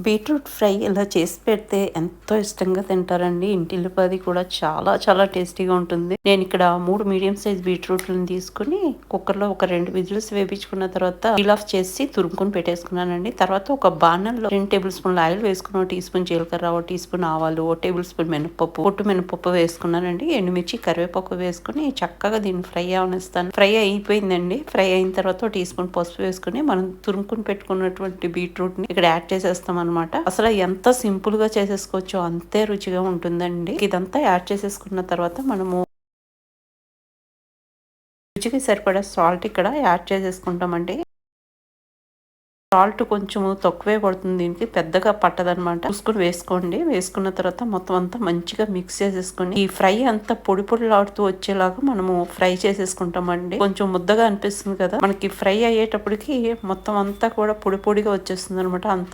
Beetroot fry ఇలా చేసి పెడితే ఎంతో ఇష్టంగా తింటారండి. ఇంటిల్లిపాది కూడా చాలా చాలా టేస్టీగా ఉంటుంది. నేను ఇక్కడ 3 మీడియం సైజ్ బీట్రూట్లను తీసుకుని కుక్కర్లో ఒక 2 విజిల్స్ వేపించుకున్న తర్వాత పీల్ ఆఫ్ చేసి తురుముకొని పెట్టేసుకున్నానండి. తర్వాత ఒక బాణంలో 2 టేబుల్ స్పూన్ల ఆయిల్ వేసుకుని, 1 టీ స్పూన్ జీలకర్ర, 1 టీ స్పూన్ ఆవాలు, 1 టేబుల్ స్పూన్ మినపప్పు, పొట్టు మినపప్పు వేసుకున్నానండి. ఎండుమిర్చి, కరివేపాకు వేసుకుని చక్కగా దీన్ని ఫ్రై అవనిస్తాను. ఫ్రై అయిపోయిందండి. ఫ్రై అయిన తర్వాత 1 టీ స్పూన్ పసుపు వేసుకుని మనం తురుముకొని పెట్టుకున్నటువంటి బీట్రూట్ ని ఇక్కడ యాడ్ చేసేస్తాం అనమాట. అసలు ఎంత సింపుల్ గా చేసేసుకోవచ్చో అంతే రుచిగా ఉంటుందండి. ఇదంతా యాడ్ చేసేసుకున్న తర్వాత మనము రుచికి సరిపడా సాల్ట్ ఇక్కడ యాడ్ చేసేసుకుంటామండి. సాల్ట్ కొంచెము తక్కువే పడుతుంది, దీనికి పెద్దగా పట్టదనమాట. చూసుకుని వేసుకోండి. వేసుకున్న తర్వాత మొత్తం అంతా మంచిగా మిక్స్ చేసేసుకుని ఈ ఫ్రై అంతా పొడి పొడిలాడుతూ వచ్చేలాగా మనము ఫ్రై చేసేసుకుంటామండి. కొంచెం ముద్దగా అనిపిస్తుంది కదా, మనకి ఫ్రై అయ్యేటప్పటికి మొత్తం అంతా కూడా పొడి పొడిగా వచ్చేస్తుంది అనమాట. అంత